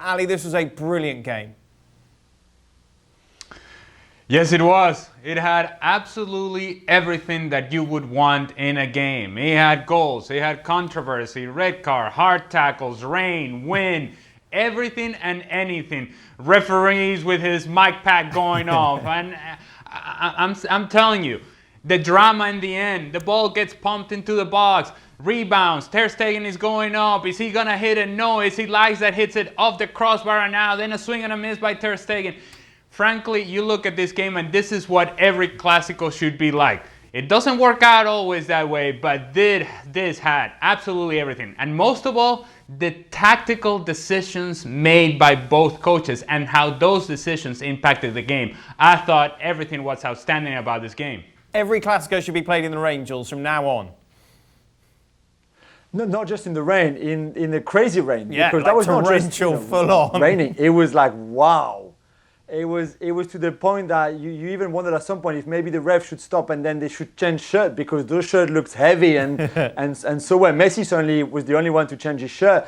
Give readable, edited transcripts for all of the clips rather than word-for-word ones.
Ali, this was a brilliant game. Yes, it was. It had absolutely everything that you would want in a game. It had goals, it had controversy, red card, hard tackles, rain, wind, everything and anything. Referees with his mic pack going off. And I'm telling you, the drama in the end, the ball gets pumped into the box, rebounds, Ter Stegen is going up, is he gonna hit it? No, is he Lies that hits it off the crossbar and now, then a swing and a miss by Ter Stegen. Frankly, you look at this game and this is what every Clasico should be like. It doesn't work out always that way, but this had absolutely everything. And most of all, the tactical decisions made by both coaches and how those decisions impacted the game. I thought everything was outstanding about this game. Every Clasico should be played in the rain, Jules, from now on. No, not just in the rain, in the crazy rain. Yeah, because like that was not just full on raining. It was like, wow. It was to the point that you even wondered at some point if maybe the ref should stop and then they should change shirt because those shirt looks heavy and and so well. Messi certainly was the only one to change his shirt,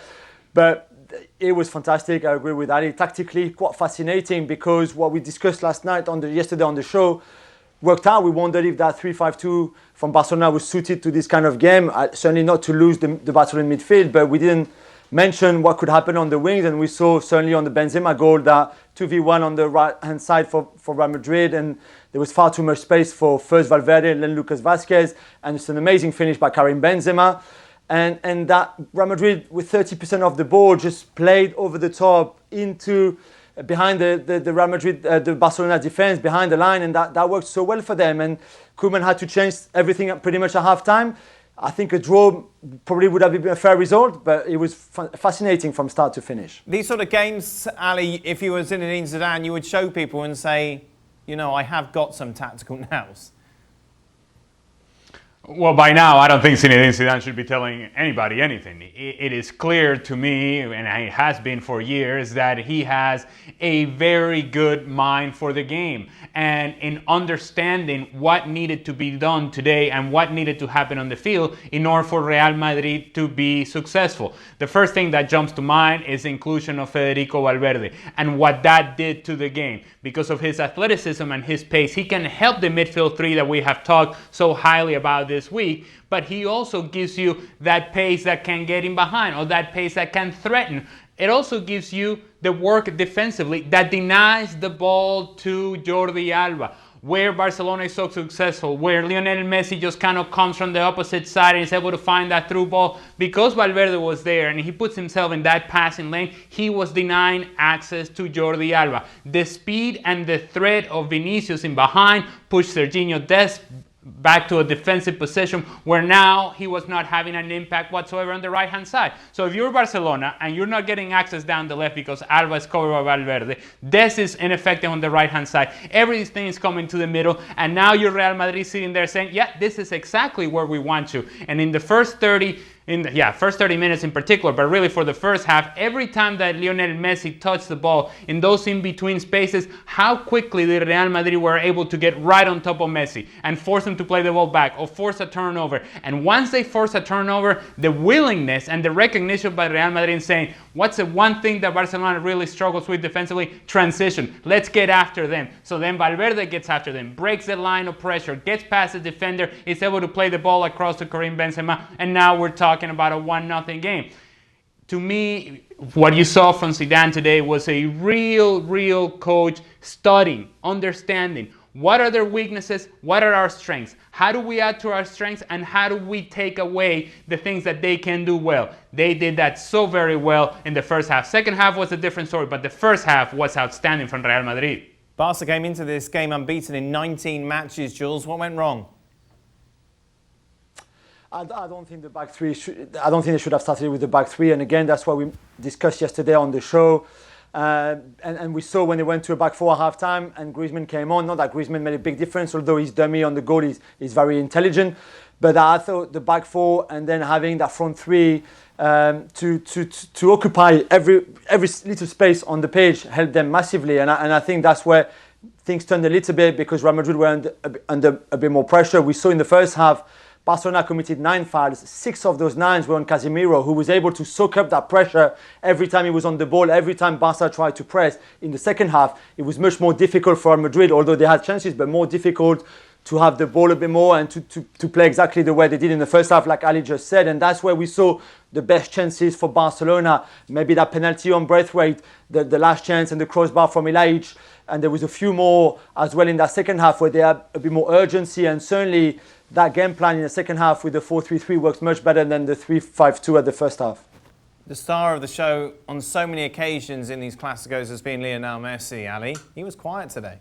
but it was fantastic. I agree with Ali. Tactically, quite fascinating because what we discussed yesterday on the show worked out. We wondered if that 3-5-2 from Barcelona was suited to this kind of game. Certainly not to lose the Barcelona midfield, but we didn't mention what could happen on the wings, and we saw certainly on the Benzema goal that 2v1 on the right-hand side for Real Madrid, and there was far too much space for first Valverde and then Lucas Vazquez, and it's an amazing finish by Karim Benzema, and that Real Madrid with 30% of the ball just played over the top into behind the Real Madrid, the Barcelona defense behind the line, and that worked so well for them, and Koeman had to change everything pretty much at half-time. I think a draw probably would have been a fair result, but it was fascinating from start to finish. These sort of games, Ali, if you were Zinedine Zidane, you would show people and say, you know, I have got some tactical nous. Well, by now, I don't think Zinedine Zidane should be telling anybody anything. It is clear to me, and it has been for years, that he has a very good mind for the game. And in understanding what needed to be done today and what needed to happen on the field in order for Real Madrid to be successful. The first thing that jumps to mind is the inclusion of Federico Valverde and what that did to the game. Because of his athleticism and his pace, he can help the midfield three that we have talked so highly about this week, but he also gives you that pace that can get in behind or that pace that can threaten. It also gives you the work defensively that denies the ball to Jordi Alba, where Barcelona is so successful, where Lionel Messi just kind of comes from the opposite side and is able to find that through ball. Because Valverde was there and he puts himself in that passing lane, he was denying access to Jordi Alba. The speed and the threat of Vinicius in behind pushed Serginho Dest back to a defensive position where now he was not having an impact whatsoever on the right-hand side. So if you're Barcelona and you're not getting access down the left because Alba is covered by Valverde, Des is ineffective on the right-hand side, everything is coming to the middle, and now you're Real Madrid sitting there saying, yeah, this is exactly where we want you. And in the first 30 minutes in particular, but really for the first half, every time that Lionel Messi touched the ball in those in-between spaces, how quickly the Real Madrid were able to get right on top of Messi and force him to play the ball back or force a turnover. And once they force a turnover, the willingness and the recognition by Real Madrid saying, what's the one thing that Barcelona really struggles with defensively? Transition. Let's get after them. So then Valverde gets after them, breaks the line of pressure, gets past the defender, is able to play the ball across to Karim Benzema, and now we're talking about a 1-0 game. To me, what you saw from Zidane today was a real coach studying, understanding what are their weaknesses, what are our strengths, how do we add to our strengths, and how do we take away the things that they can do well. They did that so very well in the first half. Second half was a different story, but the first half was outstanding from Real Madrid. Barca came into this game unbeaten in 19 matches, Jules. What went wrong? I don't think the back three. I don't think they should have started with the back three. And again, that's what we discussed yesterday on the show. And we saw when they went to a back four at half-time and Griezmann came on. Not that Griezmann made a big difference, although his dummy on the goal is very intelligent. But I thought the back four and then having that front three to occupy every little space on the pitch helped them massively. And I think that's where things turned a little bit because Real Madrid were under a bit more pressure. We saw in the first half Barcelona committed 9 fouls. 6 of those 9 were on Casemiro, who was able to soak up that pressure every time he was on the ball, every time Barca tried to press. In the second half, it was much more difficult for Real Madrid, although they had chances, but more difficult to have the ball a bit more and to play exactly the way they did in the first half, like Ali just said. And that's where we saw the best chances for Barcelona. Maybe that penalty on Braithwaite, the last chance, and the crossbar from Ilaich. And there was a few more as well in that second half where they had a bit more urgency. And certainly that game plan in the second half with the 4-3-3 works much better than the 3-5-2 at the first half. The star of the show on so many occasions in these Clásicos has been Lionel Messi, Ali. He was quiet today.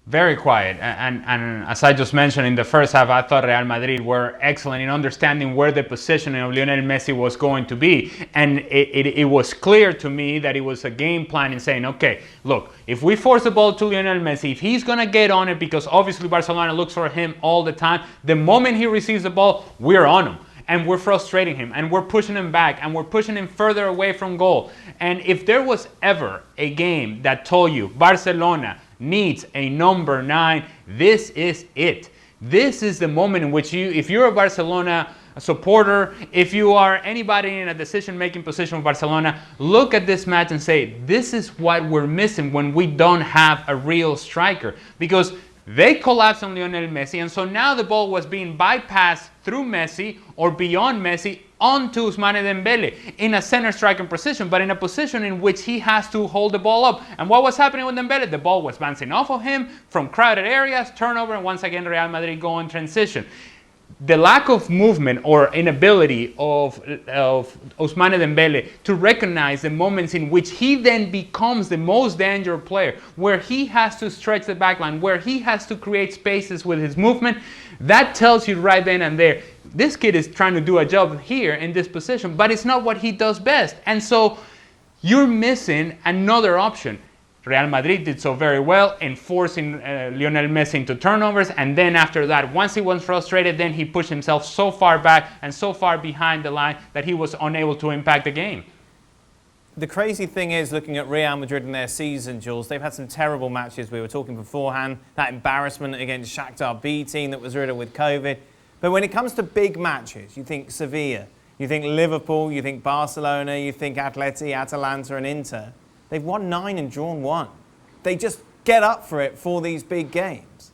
Very quiet, and as I just mentioned in the first half, I thought Real Madrid were excellent in understanding where the positioning of Lionel Messi was going to be, and it was clear to me that it was a game plan in saying, okay, look, if we force the ball to Lionel Messi, if he's going to get on it, because obviously Barcelona looks for him all the time, the moment he receives the ball, we're on him. And we're frustrating him, and we're pushing him back, and we're pushing him further away from goal. And if there was ever a game that told you Barcelona needs a number 9, this is it. This is the moment in which if you're a Barcelona supporter, if you are anybody in a decision-making position of Barcelona, look at this match and say, this is what we're missing when we don't have a real striker. Because they collapsed on Lionel Messi, and so now the ball was being bypassed through Messi or beyond Messi onto Ousmane Dembele in a center striking position, but in a position in which he has to hold the ball up. And what was happening with Dembele? The ball was bouncing off of him from crowded areas, turnover, and once again Real Madrid go in transition. The lack of movement or inability of Ousmane Dembele to recognize the moments in which he then becomes the most dangerous player, where he has to stretch the backline, where he has to create spaces with his movement, that tells you right then and there, this kid is trying to do a job here in this position, but it's not what he does best. And so you're missing another option. Real Madrid did so very well in forcing Lionel Messi into turnovers, and then after that, once he was frustrated, then he pushed himself so far back and so far behind the line that he was unable to impact the game. The crazy thing is, looking at Real Madrid and their season, Jules, they've had some terrible matches. We were talking beforehand, that embarrassment against Shakhtar B team that was riddled with COVID. But when it comes to big matches, you think Sevilla, you think Liverpool, you think Barcelona, you think Atleti, Atalanta and Inter. They've won 9 and drawn 1. They just get up for it for these big games.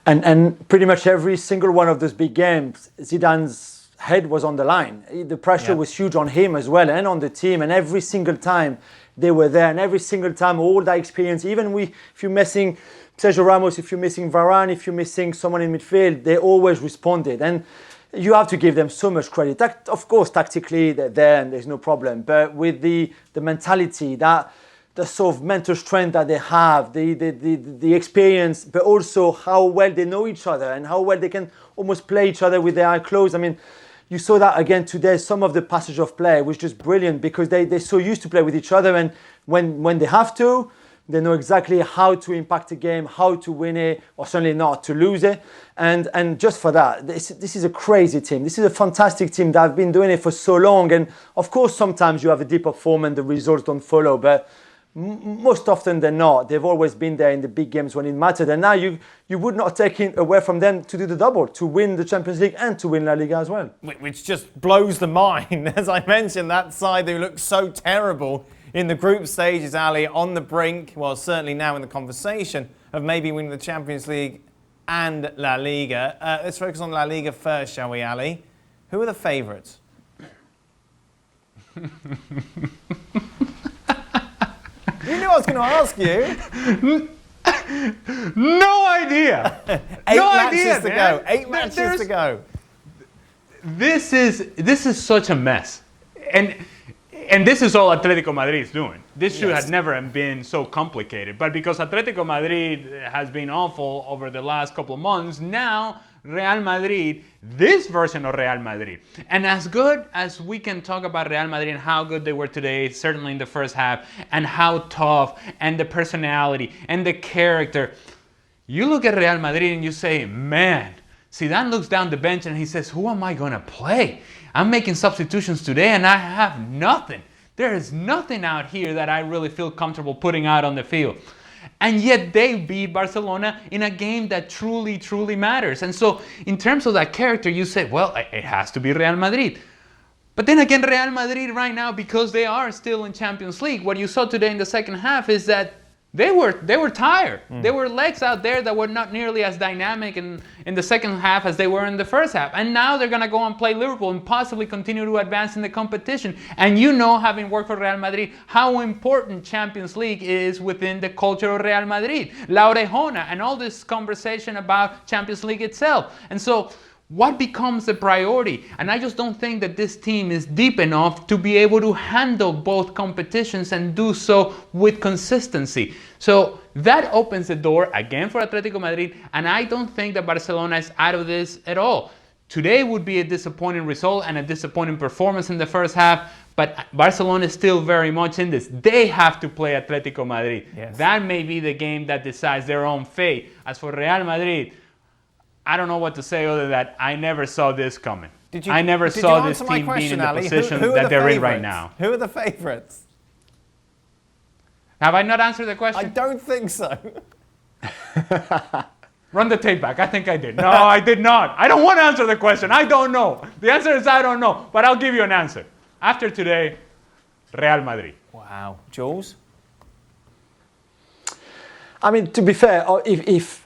And pretty much every single one of those big games, Zidane's head was on the line. The pressure was huge on him as well and on the team. And every single time they were there, and every single time, all that experience, even if you're missing Sergio Ramos, if you're missing Varane, if you're missing someone in midfield, they always responded. And you have to give them so much credit. Of course, tactically, they're there and there's no problem. But with the mentality, the sort of mental strength that they have, the experience, but also how well they know each other and how well they can almost play each other with their eyes closed. I mean, you saw that again today. Some of the passage of play was just brilliant because they're so used to play with each other. And when they have to, they know exactly how to impact the game, how to win it, or certainly not to lose it. And just for that, this is a crazy team. This is a fantastic team that have been doing it for so long. And of course, sometimes you have a deeper form and the results don't follow. But most often than not, they've always been there in the big games when it mattered. And now you would not take it away from them to do the double, to win the Champions League and to win La Liga as well. Which just blows the mind. As I mentioned, that side who looked so terrible in the group stages, Ali, on the brink, well, certainly now in the conversation of maybe winning the Champions League and La Liga. Let's focus on La Liga first, shall we, Ali? Who are the favourites? You knew I was going to ask you. No idea. Eight no matches idea, to man. go. 8 matches to go. This is such a mess. And this is all Atletico Madrid is doing. This should have never been so complicated. But because Atletico Madrid has been awful over the last couple of months, now Real Madrid, this version of Real Madrid. And as good as we can talk about Real Madrid and how good they were today, certainly in the first half, and how tough, and the personality, and the character, you look at Real Madrid and you say, man, Zidane looks down the bench and he says, who am I going to play? I'm making substitutions today and I have nothing. There is nothing out here that I really feel comfortable putting out on the field. And yet they beat Barcelona in a game that truly, truly matters. And so in terms of that character, you say, well, it has to be Real Madrid. But then again, Real Madrid right now, because they are still in Champions League, what you saw today in the second half is that they were tired. There were legs out there that were not nearly as dynamic in the second half as they were in the first half. And now they're going to go and play Liverpool and possibly continue to advance in the competition. And you know, having worked for Real Madrid, how important Champions League is within the culture of Real Madrid. La Orejona and all this conversation about Champions League itself. And so what becomes the priority? And I just don't think that this team is deep enough to be able to handle both competitions and do so with consistency. So that opens the door again for Atletico Madrid, and I don't think that Barcelona is out of this at all. Today would be a disappointing result and a disappointing performance in the first half, but Barcelona is still very much in this. They have to play Atletico Madrid. Yes. That may be the game that decides their own fate. As for Real Madrid, I don't know what to say other than that I never saw this coming. I never saw this team being in the position that they're in right now. Who are the favourites? Have I not answered the question? I don't think so. Run the tape back. I think I did. No, I did not. I don't want to answer the question. I don't know. The answer is I don't know. But I'll give you an answer. After today, Real Madrid. Wow. Jules? I mean, to be fair, if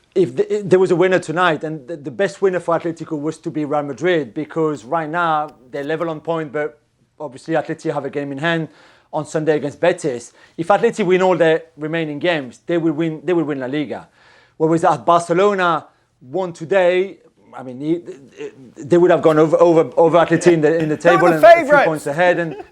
there was a winner tonight, and the best winner for Atletico was to be Real Madrid, because right now they're level on point, but obviously Atleti have a game in hand on Sunday against Betis. If Atleti win all their remaining games, they will win La Liga. Whereas if Barcelona won today, I mean, they would have gone over Atleti in the table and a few points ahead. And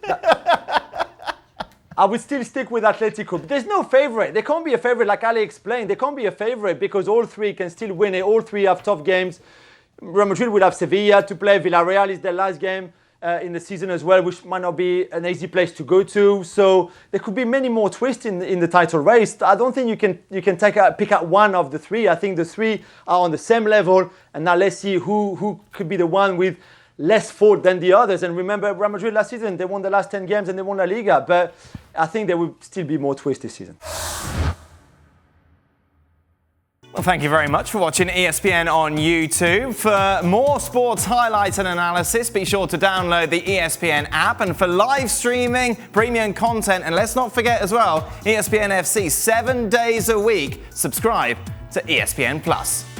I would still stick with Atletico. But there's no favourite. There can't be a favourite, like Ali explained. There can't be a favourite because all three can still win it. All three have tough games. Real Madrid will have Sevilla to play. Villarreal is their last game in the season as well, which might not be an easy place to go to. So there could be many more twists in the title race. I don't think you can pick out one of the three. I think the three are on the same level. And now let's see who could be the one with less fault than the others. And remember, Real Madrid last season, they won the last 10 games and they won La Liga. But I think there will still be more twists this season. Well, thank you very much for watching ESPN on YouTube. For more sports highlights and analysis, be sure to download the ESPN app. And for live streaming, premium content, and let's not forget as well, ESPN FC 7 days a week. Subscribe to ESPN Plus.